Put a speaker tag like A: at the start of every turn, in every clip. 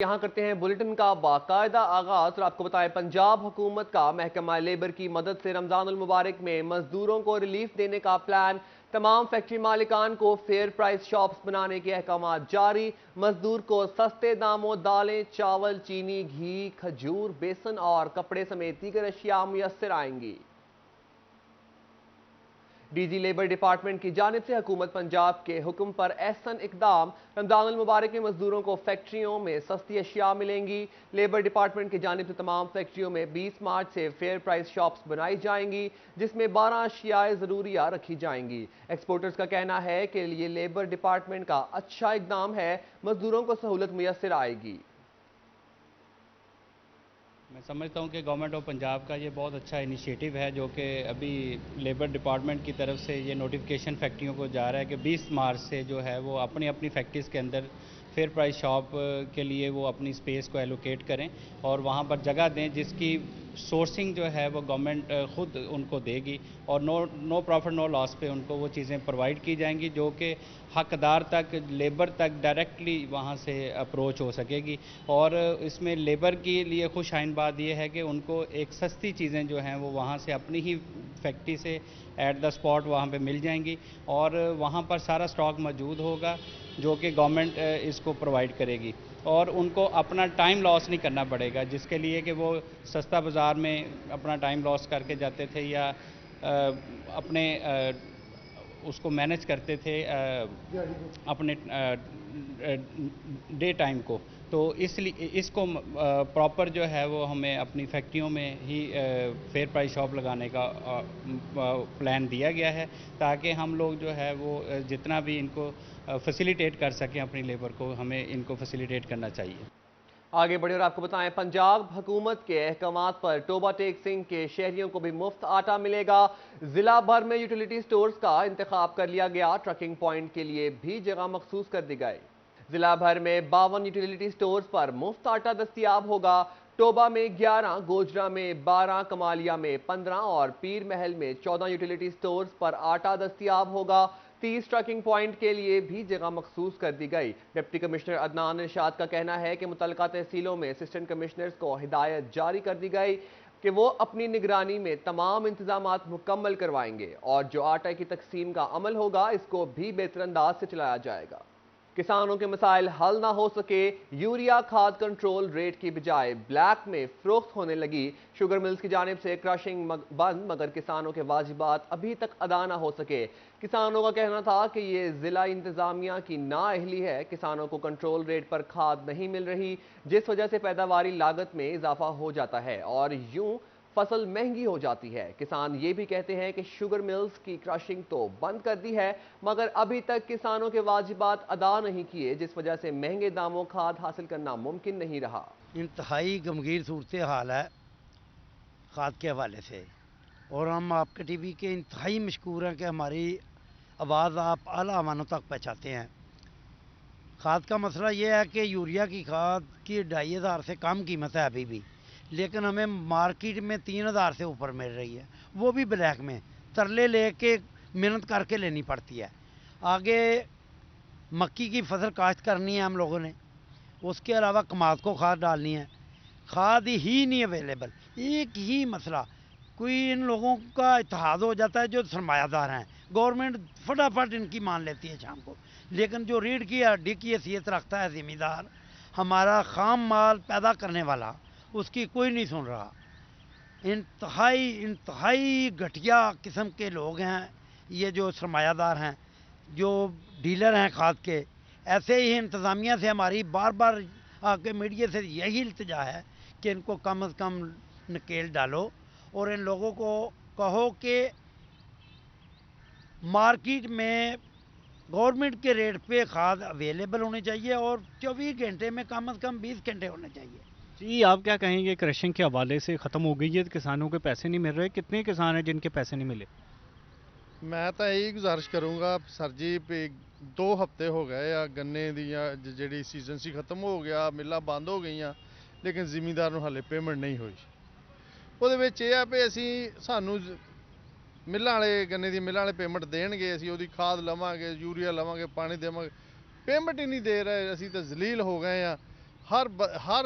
A: यहाँ करते हैं बुलेटिन का बाकायदा आगाज और आपको बताएं पंजाब हुकूमत का महकमा लेबर की मदद से रमजानुल मुबारक में मजदूरों को रिलीफ देने का प्लान। तमाम फैक्ट्री मालिकान को फेयर प्राइस शॉप्स बनाने के अहकाम जारी। मजदूर को सस्ते दामों दालें, चावल, चीनी, घी, खजूर, बेसन और कपड़े समेत दीगर अशिया मुयस्सर आएंगी। डीजी लेबर डिपार्टमेंट की जानिब से हुकूमत पंजाब के हुक्म पर एहसन इकदाम। रमजानुल मुबारक में मजदूरों को फैक्ट्रियों में सस्ती अशिया मिलेंगी। लेबर डिपार्टमेंट की जानिब से तमाम फैक्ट्रियों में 20 मार्च से फेयर प्राइस शॉप्स बनाई जाएंगी, जिसमें 12 अशियाए ज़रूरिया रखी जाएंगी। एक्सपोर्टर्स का कहना है कि ये लेबर डिपार्टमेंट का अच्छा इकदाम है, मजदूरों को सहूलत मुयस्सर आएगी।
B: मैं समझता हूं कि गवर्नमेंट ऑफ पंजाब का ये बहुत अच्छा इनिशिएटिव है, जो कि अभी लेबर डिपार्टमेंट की तरफ से ये नोटिफिकेशन फैक्ट्रियों को जा रहा है कि 20 मार्च से जो है वो अपनी अपनी फैक्ट्रीज़ के अंदर फेयर प्राइस शॉप के लिए वो अपनी स्पेस को एलोकेट करें और वहाँ पर जगह दें, जिसकी सोर्सिंग जो है वो गवर्नमेंट ख़ुद उनको देगी और नो प्रॉफिट नो लॉस पे उनको वो चीज़ें प्रोवाइड की जाएंगी, जो कि हकदार तक, लेबर तक डायरेक्टली वहाँ से अप्रोच हो सकेगी। और इसमें लेबर के लिए खुश आइन बात यह है कि उनको एक सस्ती चीज़ें जो हैं वो वहाँ से अपनी ही फैक्ट्री से एट द स्पॉट वहाँ पे मिल जाएंगी और वहाँ पर सारा स्टॉक मौजूद होगा, जो कि गवर्नमेंट इसको प्रोवाइड करेगी और उनको अपना टाइम लॉस नहीं करना पड़ेगा, जिसके लिए कि वो सस्ता बाज़ार में अपना टाइम लॉस करके जाते थे या अपने उसको मैनेज करते थे अपने डे टाइम को। तो इसलिए इसको प्रॉपर जो है वो हमें अपनी फैक्ट्रियों में ही फेयर प्राइस शॉप लगाने का प्लान दिया गया है, ताकि हम लोग जो है वो जितना भी इनको फैसिलिटेट कर सकें अपनी लेबर को, हमें इनको फैसिलिटेट करना चाहिए।
A: आगे बढ़े और आपको बताएं पंजाब हुकूमत के अहकामात पर टोबा टेक सिंह के शहरियों को भी मुफ्त आटा मिलेगा। जिला भर में यूटिलिटी स्टोर्स का इंतखाब कर लिया गया। ट्रकिंग पॉइंट के लिए भी जगह मखसूस कर दी गई। जिला भर में 52 यूटिलिटी स्टोर्स पर मुफ्त आटा दस्तियाब होगा। टोबा में 11, गोजरा में 12, कमालिया में 15 और पीर महल में 14 यूटिलिटी स्टोर्स पर आटा दस्तियाब होगा। 30 ट्रकिंग पॉइंट के लिए भी जगह मखसूस कर दी गई। डिप्टी कमिश्नर अदनान इरशाद का कहना है कि मुतल्लिका तहसीलों में असिस्टेंट कमिश्नर्स को हिदायत जारी कर दी गई कि वो अपनी निगरानी में तमाम इंतजामात मुकम्मल करवाएंगे और जो आटा की तकसीम का अमल होगा इसको भी बेहतर अंदाज से चलाया जाएगा। किसानों के मसाइल हल ना हो सके, यूरिया खाद कंट्रोल रेट की बजाय ब्लैक में फरोख्त होने लगी। शुगर मिल्स की जानिब से क्रशिंग बंद, मगर किसानों के वाजिबात अभी तक अदा ना हो सके। किसानों का कहना था कि ये जिला इंतजामिया की नाअहली है, किसानों को कंट्रोल रेट पर खाद नहीं मिल रही, जिस वजह से पैदावारी लागत में इजाफा हो जाता है और यूं फसल महंगी हो जाती है। किसान ये भी कहते हैं कि शुगर मिल्स की क्रशिंग तो बंद कर दी है, मगर अभी तक किसानों के वाजिबात अदा नहीं किए, जिस वजह से महंगे दामों खाद हासिल करना मुमकिन नहीं रहा।
C: इंतहाई गमगीर सूरत हाल है खाद के हवाले से, और हम आपके टीवी के इंतहाई मशकूर हैं कि हमारी आवाज़ आप आला अवानों तक पहुँचाते हैं। खाद का मसला ये है कि यूरिया की खाद की 2500 से कम कीमत है अभी भी, लेकिन हमें मार्केट में 3000 से ऊपर मिल रही है, वो भी ब्लैक में तरले लेके मेहनत करके लेनी पड़ती है। आगे मक्की की फसल काश्त करनी है हम लोगों ने, उसके अलावा कमाद को खाद डालनी है, खाद ही नहीं अवेलेबल। एक ही मसला, कोई इन लोगों का इत्तेहाद हो जाता है जो सरमायादार हैं, गवर्नमेंट फटाफट इनकी मान लेती है शाम को, लेकिन जो रीढ़ की हड्डी की हैसियत रखता है ज़िम्मेदार, हमारा खाम माल पैदा करने वाला, उसकी कोई नहीं सुन रहा। इंतहाई इंतहाई घटिया किस्म के लोग हैं ये जो सरमायादार हैं, जो डीलर हैं खाद के। ऐसे ही इंतज़ामिया से हमारी बार बार आके मीडिया से यही इल्तिजा है कि इनको कम से कम नकेल डालो और इन लोगों को कहो कि मार्केट में गवर्नमेंट के रेट पे खाद अवेलेबल होनी चाहिए और 24 घंटे में कम से कम 20 घंटे होने चाहिए।
D: जी, आप क्या कहेंगे क्रशिंग के हवाले से ख़त्म हो गई है, किसानों के पैसे नहीं मिल रहे, कितने किसान हैं जिनके पैसे नहीं मिले?
E: मैं तो यही गुजारिश करूँगा सर जी, 2 हफ्ते हो गए आ गन्ने दी जी सीजन सी खत्म हो गया, मिल्लां बंद हो गई, लेकिन जिमीदार नूं हाले पेमेंट नहीं हुई। ਉਹਦੇ ਵਿੱਚ ਇਹ ਆ ਵੀ ਅਸੀਂ ਸਾਨੂੰ ਮਿੱਲਾਂ ਵਾਲੇ ਗੰਨੇ ਦੀ ਮਿੱਲਾਂ ਵਾਲੇ ਪੇਮੈਂਟ ਦੇਣਗੇ, ਅਸੀਂ ਉਹਦੀ ਖਾਦ ਲਵਾਂਗੇ, ਯੂਰੀਆ ਲਵਾਂਗੇ, ਪਾਣੀ ਦੇਵਾਂਗੇ, पेमेंट ही नहीं दे रहे। ਅਸੀਂ ਤਾਂ ਜ਼ਲੀਲ ਹੋ ਗਏ ਆ। ਹਰ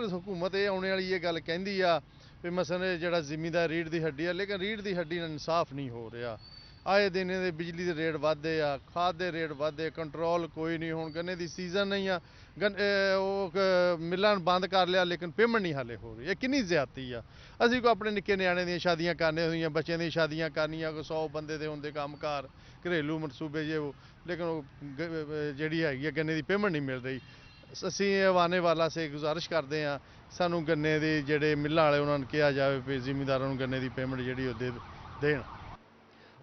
E: ਹਕੂਮਤ ਇਹ ਆਉਣੇ ਵਾਲੀ ਇਹ ਗੱਲ ਕਹਿੰਦੀ ਆ ਵੀ ਮਸਲੇ ਜਿਹੜਾ ਜ਼ਿਮੀਂਦਾਰ ਰੀੜ੍ਹ ਦੀ ਹੱਡੀ ਆ, ਲੇਕਿਨ ਰੀੜ੍ਹ ਦੀ ਹੱਡੀ ਨਾਲ ਇਨਸਾਫ ਨਹੀਂ ਹੋ ਰਿਹਾ। ਆਏ ਦਿਨ ਇਹਦੇ ਬਿਜਲੀ ਦੇ ਰੇਟ ਵਧਦੇ ਆ, ਖਾਦ ਦੇ ਰੇਟ ਵਧਦੇ, ਕੰਟਰੋਲ ਕੋਈ ਨਹੀਂ। ਹੁਣ ਗੰਨੇ ਦੀ ਸੀਜ਼ਨ ਨਹੀਂ ਆ, ਮਿਲਾਂ ਬੰਦ ਕਰ ਲਿਆ, ਲੇਕਿਨ ਪੇਮੈਂਟ ਨਹੀਂ ਹਾਲੇ ਹੋ ਰਹੀ। ਇਹ ਕਿੰਨੀ ਜ਼ਿਆਦਤੀ ਆ। ਅਸੀਂ ਕੋਈ ਆਪਣੇ ਨਿੱਕੇ ਨਿਆਣੇ ਦੀਆਂ ਸ਼ਾਦੀਆਂ ਕਰਨੀਆਂ ਹੋਈਆਂ, ਬੱਚਿਆਂ ਦੀਆਂ ਸ਼ਾਦੀਆਂ ਕਰਨੀਆਂ, ਕੋਈ 100 ਬੰਦੇ ਦੇ ਹੁੰਦੇ ਕੰਮਕਾਰ, ਘਰੇਲੂ ਮਨਸੂਬੇ ਜੇ ਉਹ, ਲੇਕਿਨ ਉਹ ਜਿਹੜੀ ਹੈਗੀ ਆ ਗੰਨੇ ਦੀ ਪੇਮੈਂਟ ਨਹੀਂ ਮਿਲ ਰਹੀ। ਅਸੀਂ ਆਨੇ ਵਾਲਾ ਸੇ ਗੁਜ਼ਾਰਿਸ਼ ਕਰਦੇ ਹਾਂ, ਸਾਨੂੰ ਗੰਨੇ ਦੇ ਜਿਹੜੇ ਮਿਲਾਂ ਵਾਲੇ ਉਹਨਾਂ ਨੂੰ ਕਿਹਾ ਜਾਵੇ ਵੀ ਜ਼ਿਮੀਂਦਾਰਾਂ ਨੂੰ गन्ने की पेमेंट जी दें।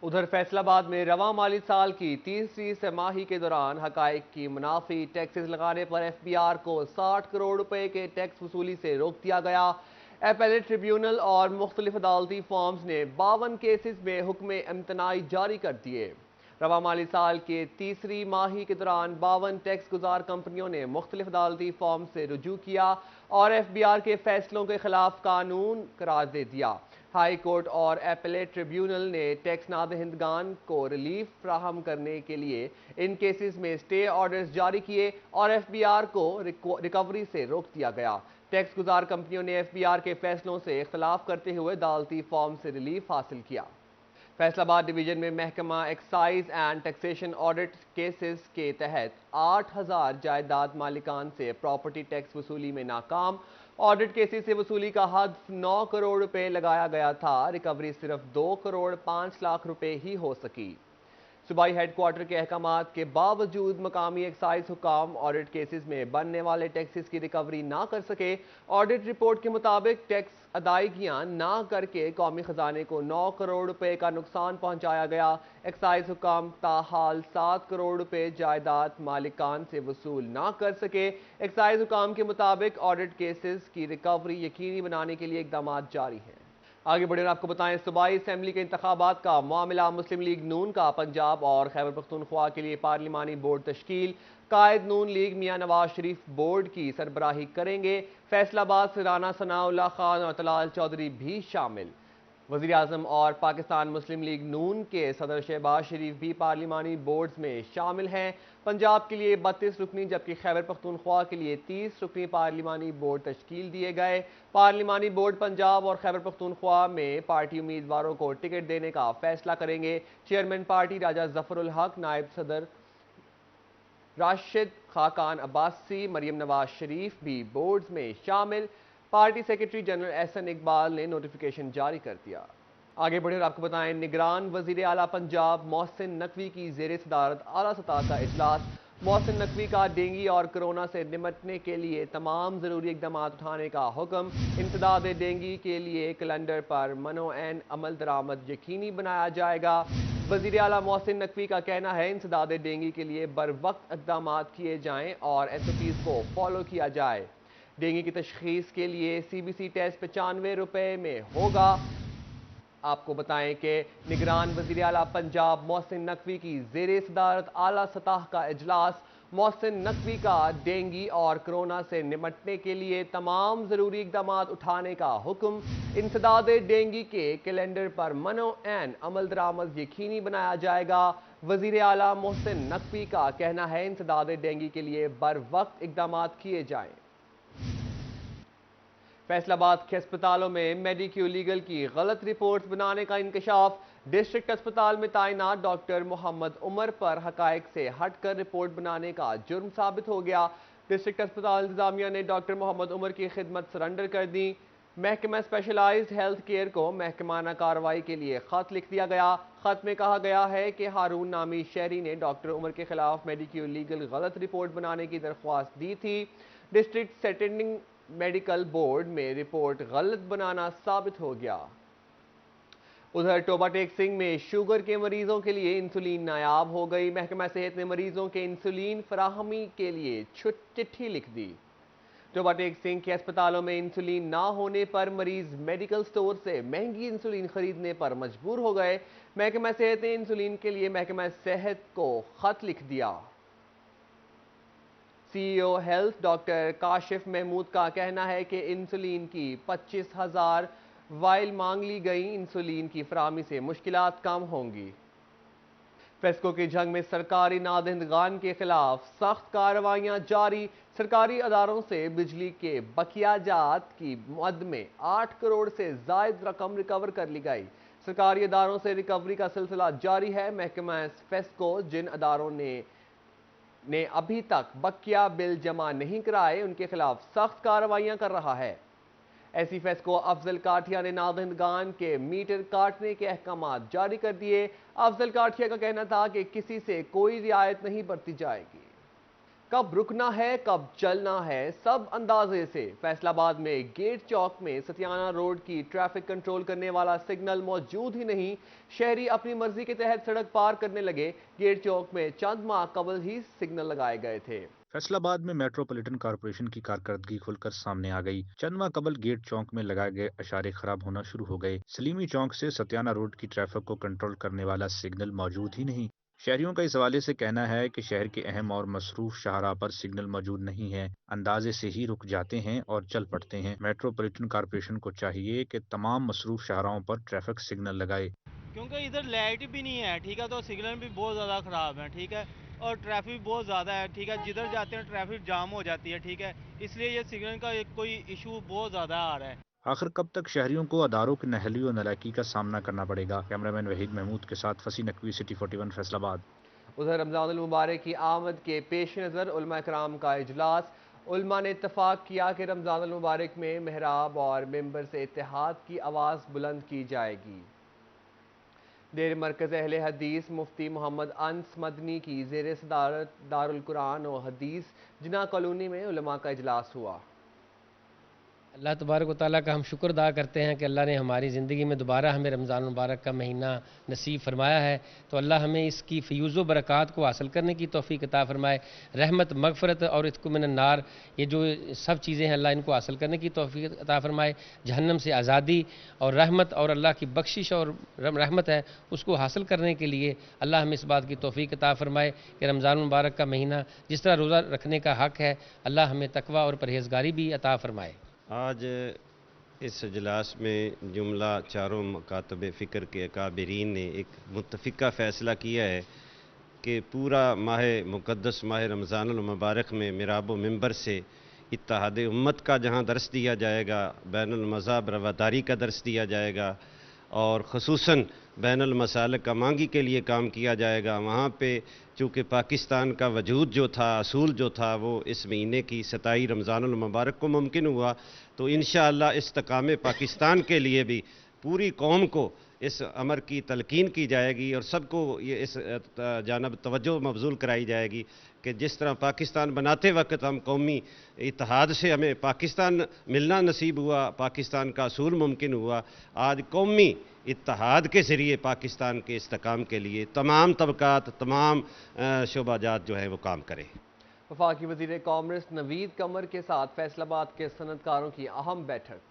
A: उधर फैसलाबाद में रवां माली साल की तीसरी तिमाही के दौरान हकाइक की मुनाफी टैक्सेस लगाने पर FBR को 60 करोड़ रुपए के टैक्स वसूली से रोक दिया गया। एपेलेट ट्रिब्यूनल और मुख्तलिफ अदालती फॉर्म्स ने 52 केसेस में हुक्म इम्तनाई जारी कर दिए। रवां माली साल के तीसरी माही के दौरान 52 टैक्स गुजार कंपनियों ने मुख्तलिफ अदालती फॉर्म से रुजू किया और FBR के फैसलों के खिलाफ कानून करार दे दिया। हाई कोर्ट और एपेलेट ट्रिब्यूनल ने टैक्स नादहिंदगान को रिलीफ फ्राहम करने के लिए इन केसेस में स्टे ऑर्डर्स जारी किए और FBR को रिकवरी से रोक दिया गया। टैक्स गुजार कंपनियों ने FBR के फैसलों से इख्तलाफ करते हुए अदालती फॉर्म से रिलीफ हासिल किया। फैसलाबाद डिवीजन में महकमा excise and taxation audit cases के तहत 8000 जायदाद मालिकान से प्रॉपर्टी टैक्स वसूली में नाकाम। ऑडिट केसेस से वसूली का हद 9 करोड़ रुपए लगाया गया था, रिकवरी सिर्फ 2 करोड़ 5 लाख रुपए ही हो सकी। सूबाई हेडक्वार्टर के अहकामात के बावजूद मकामी एक्साइज हुकाम ऑडिट केसेस में बनने वाले टैक्सेस की रिकवरी ना कर सके। ऑडिट रिपोर्ट के मुताबिक टैक्स अदायगियां ना करके कौमी खजाने को 9 करोड़ रुपए का नुकसान पहुंचाया गया। एक्साइज हुकाम ताहाल 7 करोड़ रुपए जायदाद मालिकान से वसूल ना कर सके। एक्साइज हुकाम के मुताबिक ऑडिट केसेस की रिकवरी यकीनी बनाने के लिए इकदाम जारी हैं। आगे बढ़े और आपको बताएं, सूबाई असेंबली के इंतखाबात का मामला मुस्लिम लीग नून का पंजाब और खैबर पख्तूनख्वा के लिए पार्लिमानी बोर्ड तश्कील। कायद नून लीग मियां नवाज शरीफ बोर्ड की सरबराही करेंगे। फैसलाबाद से राना सनाउल्लाह खान और तलाल चौधरी भी शामिल। वज़ीर आज़म और पाकिस्तान मुस्लिम लीग नून के सदर शहबाज शरीफ भी पार्लिमानी बोर्ड्स में शामिल हैं। पंजाब के लिए 32 रुकनी जबकि खैबर पख्तूनख्वा के लिए 30 रुकनी पार्लिमानी बोर्ड तश्कील दिए गए। पार्लिमानी बोर्ड पंजाब और खैबर पख्तूनख्वा में पार्टी उम्मीदवारों को टिकट देने का फैसला करेंगे। चेयरमैन पार्टी राजा जफरुल हक, नायब सदर राशिद खाकान अब्बासी, मरियम नवाज शरीफ भी बोर्ड्स में शामिल। Party secretary general Ahsan Iqbal ने नोटिफिकेशन जारी कर दिया। आगे बढ़े और आपको बताएं, निगरान वजीर आला पंजाब मोहसिन नकवी की ज़ेर सदारत आला सतह का इजलास। मोहसिन नकवी का डेंगू और कोरोना से निपटने के लिए तमाम ज़रूरी इकदाम उठाने का हुक्म। इंसदाद डेंगू के लिए कैलेंडर पर मनोएन अमल दरामद यकीनी बनाया जाएगा। वज़ीर आला मोहसिन नकवी का कहना है इंसदाद डेंगू के लिए बर वक्त इकदाम किए जाएँ और SOPs को फॉलो किया जाए। डेंगू की तशखीस के लिए CBC टेस्ट 95 रुपए में होगा। आपको बताएं कि निगरान वज़ीर आला पंजाब मोहसिन नकवी की ज़ेर सदारत आला सतह का इजलास। मोहसिन नकवी का डेंगू और कोरोना से निपटने के लिए तमाम ज़रूरी इकदाम उठाने का हुक्म। इंसदाद डेंगू के कैलेंडर पर मनोएन अमल दरामद यकीनी बनाया जाएगा। वज़ीर आला मोहसिन नकवी का कहना है इंसदाद डेंगू के लिए बर वक्त इकदाम किए जाएँ। फैसलाबाद के अस्पतालों में मेडिक्यू लीगल की गलत रिपोर्ट्स बनाने का इंकशाफ। डिस्ट्रिक्ट अस्पताल में तैनात डॉक्टर मोहम्मद उमर पर हकायक से हटकर रिपोर्ट बनाने का जुर्म साबित हो गया। डिस्ट्रिक्ट अस्पताल इंतजामिया ने डॉक्टर मोहम्मद उमर की खिदमत सरेंडर कर दी। महकमा स्पेशलाइज्ड हेल्थ केयर को महकमाना कार्रवाई के लिए खत लिख दिया गया। खत में कहा गया है कि हारून नामी शहरी ने डॉक्टर उमर के खिलाफ मेडिक्यू लीगल गलत रिपोर्ट बनाने की दरख्वास्त दी थी। डिस्ट्रिक्ट सेटेंडिंग मेडिकल बोर्ड में रिपोर्ट गलत बनाना साबित हो गया। उधर टोबा टेक सिंह में शुगर के मरीजों के लिए इंसुलिन नायाब हो गई। महकमा सेहत ने मरीजों के इंसुलिन फराहमी के लिए चिट्ठी लिख दी। टोबा टेक सिंह के अस्पतालों में इंसुलिन ना होने पर मरीज मेडिकल स्टोर से महंगी इंसुलिन खरीदने पर मजबूर हो गए। महकमा सेहत ने इंसुलिन के लिए महकमा सेहत को खत लिख दिया। CEO health doctor Kashif Mahmood का कहना है कि इंसुलिन की 25,000 वाइल मांग ली गई। इंसुलिन की फराहमी से मुश्किलात कम होंगी। फेस्को की जंग में सरकारी नादहिंदगान के खिलाफ सख्त कार्रवाइयां जारी। सरकारी अदारों से बिजली के बकियाजात की मद में 8 करोड़ से जायद रकम रिकवर कर ली गई। सरकारी अदारों से रिकवरी का सिलसिला जारी है। महकमा फेस्को जिन अदारों ने अभी तक बकिया बिल जमा नहीं कराए उनके खिलाफ सख्त कार्रवाइयां कर रहा है। ऐसी फेस्को अफजल काठिया ने नादहिंदगान के मीटर काटने के अहकामात जारी कर दिए। अफजल काठिया का कहना था कि किसी से कोई रियायत नहीं बरती जाएगी। कब रुकना है कब चलना है सब अंदाजे से। फैसलाबाद में गेट चौक में सतियाना रोड की ट्रैफिक कंट्रोल करने वाला सिग्नल मौजूद ही नहीं। शहरी अपनी मर्जी के तहत सड़क पार करने लगे। गेट चौक में चंद माह कबल ही सिग्नल लगाए गए थे।
F: फैसलाबाद में मेट्रोपॉलिटन कॉरपोरेशन की कारकर्दगी खुलकर सामने आ गई। चंद माह कबल गेट चौक में लगाए गए इशारे खराब होना शुरू हो गए। सलीमी चौक से सतियाना रोड की ट्रैफिक को कंट्रोल करने वाला सिग्नल मौजूद ही नहीं। शहरियों का इस हवाले से कहना है कि शहर के अहम और मसरूफ शाहराह पर सिग्नल मौजूद नहीं है, अंदाजे से ही रुक जाते हैं और चल पड़ते हैं। मेट्रोपॉलिटन कॉरपोरेशन को चाहिए कि तमाम मसरूफ शाहराहों पर ट्रैफिक सिग्नल लगाए,
G: क्योंकि इधर लाइट भी नहीं है, ठीक है, तो सिग्नल भी बहुत ज़्यादा ख़राब है, ठीक है, और ट्रैफिक भी बहुत ज़्यादा है, ठीक है, जिधर जाते हैं ट्रैफिक जाम हो जाती है, ठीक है, इसलिए ये सिग्नल का एक कोई इशू बहुत ज़्यादा आ रहा है।
F: आखिर कब तक शहरियों को अदारों की नहली और नलायकी का सामना करना पड़ेगा। कैमरामैन वहीद महमूद के साथ फसी नकवी, सिटी 41 फैसलाबाद।
A: उधर रमज़ान उल मुबारक की आमद के पेश नज़र उलमा इकराम का इजलास। उलमा ने इत्तफाक किया कि रमज़ान उल मुबारक में मेहराब और मेंबर से इत्तेहाद की आवाज़ बुलंद की जाएगी। डेर मरकज़ अहले हदीस मुफ्ती मोहम्मद अनस मदनी की ज़ेर सदारत दारुल कुरान और हदीस जिना कॉलोनी में उलमा का इजलास हुआ।
H: अल्लाह तबारक व तआला का हम शुक्र अदा करते हैं कि अल्लाह ने हमारी ज़िंदगी में दोबारा हमें रमज़ान मुबारक का महीना नसीब फरमाया है। तो अल्लाह हमें इसकी फ़यूज़ व बरक़ात को हासिल करने की तौफ़ीक़ अता फ़रमाए। रहमत, मग़फ़रत और इत्क़ु मिनन नार, ये जो सब चीज़ें हैं अल्लाह इनको हासिल करने की तौफ़ीक़ अता फ़रमाए। जहन्नम से आज़ादी और रहमत और अल्लाह की बख्शिश और रहमत है उसको हासिल करने के लिए अल्लाह हमें इस बात की तौफ़ीक़ अता फ़रमाए कि रमज़ान मुबारक का महीना जिस तरह रोज़ा रखने का हक़ है, अल्लाह हमें तक़वा और परहेज़गारी भी अता फ़रमाए।
I: आज इस इजलास में जुमला चारों मकातब फ़िक्र के अकाबरीन ने एक मुत्तफ़िका फ़ैसला किया है कि पूरा माह मुक़द्दस माह रमज़ानुल मुबारक में मिराब व मिंबर से इत्तेहाद उम्मत का जहाँ दर्स दिया जाएगा, बैनुल मज़हब रवादारी का दर्स दिया जाएगा और ख़ुसूसन बैनुल मसालिक का मांगी के लिए काम किया जाएगा। वहाँ पे चूँकि पाकिस्तान का वजूद जो था, असूल जो था, वो इस महीने की 27 रमज़ानुल मुबारक को मुमकिन हुआ। तो इंशाअल्लाह इस्तिकाम पाकिस्तान के लिए भी पूरी कौम को इस अमर की तलकीन की जाएगी और सबको ये इस जानब तवज्जो मबज़ूल कराई जाएगी कि जिस तरह पाकिस्तान बनाते वक्त हम कौमी इत्तेहाद से हमें पाकिस्तान मिलना नसीब हुआ, पाकिस्तान का असूल मुमकिन हुआ, आज कौमी इत्तेहाद के ज़रिए पाकिस्तान के इस्तेकाम के लिए तमाम तबकात, तमाम शोबाजात जो हैं वो काम करें।
A: वफाकी वज़ीर कॉमर्स नवीद कमर के साथ फैसलाबाद के सनतकारों की अहम बैठक।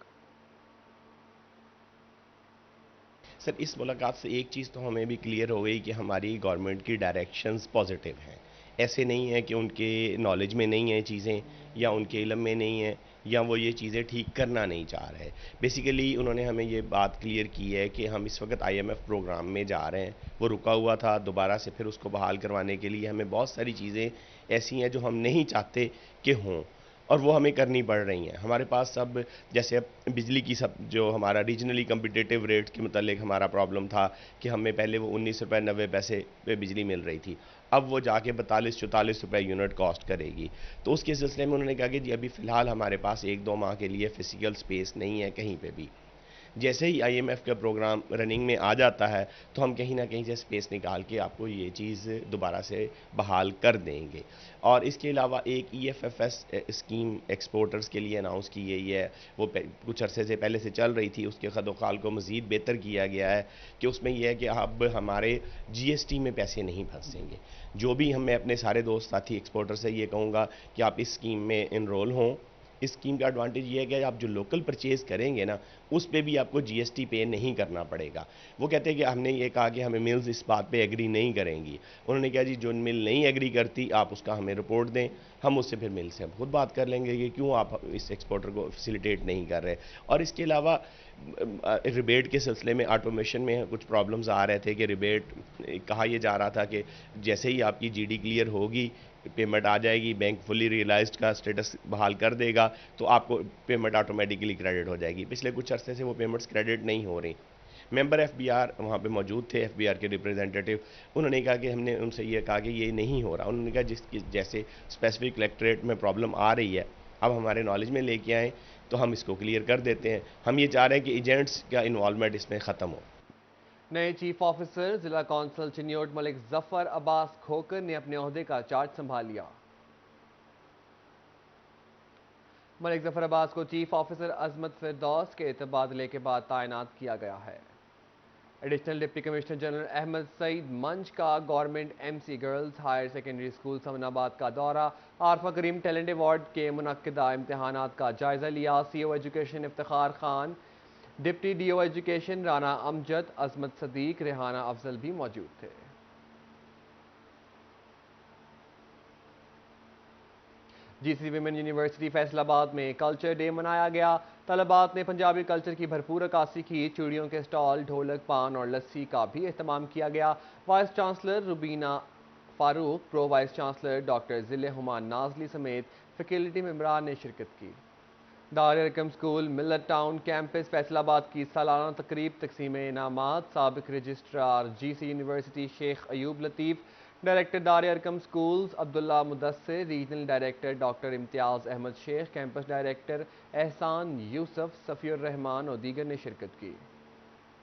J: सर, इस मुलाकात से एक चीज़ तो हमें भी क्लियर हो गई कि हमारी गवर्नमेंट की डायरेक्शंस पॉजिटिव हैं। ऐसे नहीं है कि उनके नॉलेज में नहीं है चीज़ें या उनके इल्म में नहीं है या वो ये चीज़ें ठीक करना नहीं चाह रहे। बेसिकली उन्होंने हमें ये बात क्लियर की है कि हम इस वक्त IMF प्रोग्राम में जा रहे हैं, वो रुका हुआ था, दोबारा से फिर उसको बहाल करवाने के लिए हमें बहुत सारी चीज़ें ऐसी हैं जो हम नहीं चाहते कि हों और वो हमें करनी पड़ रही हैं। हमारे पास सब जैसे अब बिजली की सब जो हमारा रीजनली कम्पिटिटिव रेट के मतलब हमारा प्रॉब्लम था कि हमें पहले वो 19 रुपये 90 पैसे पे बिजली मिल रही थी, अब वो जाके 42-44 रुपये यूनिट कॉस्ट करेगी। तो उसके सिलसिले में उन्होंने कहा कि जी अभी फ़िलहाल हमारे पास 1-2 माह के लिए फिजिकल स्पेस नहीं है कहीं पे भी। जैसे ही IMF का प्रोग्राम रनिंग में आ जाता है तो हम कहीं ना कहीं से स्पेस निकाल के आपको ये चीज़ दोबारा से बहाल कर देंगे। और इसके अलावा एक EFFS स्कीम एक्सपोर्टर्स के लिए अनाउंस की गई है, वो कुछ अरसे से पहले से चल रही थी, उसके खदोखाल को मज़ीद बेहतर किया गया है कि उसमें यह है कि अब हमारे GST में पैसे नहीं फंसेंगे। जो भी मैं अपने सारे दोस्त साथी एक्सपोर्टर से ये कहूँगा कि आप इस स्कीम में इनरोल हों इस स्कीम का एडवांटेज ये है कि आप जो लोकल परचेज़ करेंगे ना, उस पे भी आपको जीएसटी पे नहीं करना पड़ेगा। वो कहते हैं कि हमने ये कहा कि हमें मिल्स इस बात पे एग्री नहीं करेंगी। उन्होंने कहा जी जो मिल नहीं एग्री करती आप उसका हमें रिपोर्ट दें, हम उससे फिर मिल से हम खुद बात कर लेंगे कि क्यों आप इस एक्सपोर्टर को फैसिलिटेट नहीं कर रहे। और इसके अलावा रिबेट के सिलसिले में ऑटोमेशन में कुछ प्रॉब्लम्स आ रहे थे कि रिबेट कहा यह जा रहा था कि जैसे ही आपकी जीडी क्लियर होगी पेमेंट आ जाएगी, बैंक फुली रियलाइज्ड का स्टेटस बहाल कर देगा तो आपको पेमेंट ऑटोमेटिकली क्रेडिट हो जाएगी। पिछले कुछ अरसे से वो पेमेंट्स क्रेडिट नहीं हो रही। मेंबर एफबीआर वहाँ पे मौजूद थे, एफबीआर के रिप्रेजेंटेटिव, उन्होंने कहा कि हमने उनसे ये कहा कि ये नहीं हो रहा। उन्होंने कहा जैसे स्पेसिफिक कलेक्ट्रेट में प्रॉब्लम आ रही है अब हमारे नॉलेज में लेके आएँ तो हम इसको क्लियर कर देते हैं। हम ये चाह रहे हैं कि एजेंट्स का इन्वॉल्वमेंट इसमें ख़त्म हो।
A: नए चीफ ऑफिसर जिला कौंसल चिन्योट मलिक जफर अब्बास खोकर ने अपने ओहदे का चार्ज संभाल लिया। मलिक जफर अब्बास को चीफ ऑफिसर अजमत फिरदौस के तबादले के बाद तैनात किया गया है। Additional deputy commissioner general Ahmed Saeed मंच का government MC girls higher secondary school Samnabad का दौरा, आरफा करीम टैलेंट अवार्ड के मुनक्किदा इम्तहानात का जायजा लिया। CO education Iftikhar Khan, deputy DO education Rana Amjad, Azmat Sadiq, Rehana Afzal भी मौजूद थे। जीसी विमेन यूनिवर्सिटी फैसलाबाद में कल्चर डे मनाया गया। तलबात ने पंजाबी कल्चर की भरपूर अक्कासी की। चूड़ियों के स्टॉल, ढोलक, पान और लस्सी का भी इहतमाम किया गया। Vice chancellor Rubina Farooq, pro vice chancellor doctor Zille Huma Nazli समेत फैकल्टी मेंबरान ने शिरकत की। Dar-e-Arqam school Millat town campus Faisalabad की सालाना तकरीब, तकसीम इनामात, साबिक registrar GC university Sheikh Ayub Latif, director Dar-e-Arqam schools Abdullah Mudassir, regional director doctor Imtiaz Ahmad Sheikh, campus director Ehsan Yousuf, सफ़ीउर Rahman और दीगर ने शिरकत की।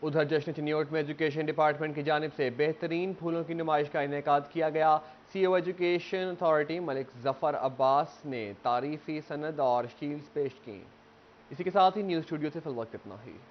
A: उधर जश्न चिन्योट में एजुकेशन डिपार्टमेंट की जानिब से बेहतरीन फूलों की नुमाइश का इनेकाद किया गया। CO education authority Malik Zafar Abbas ने तारीफी सनद और शील्ड्स पेश की। इसी के साथ ही न्यूज़ स्टूडियो से फिल वक्त इतना ही।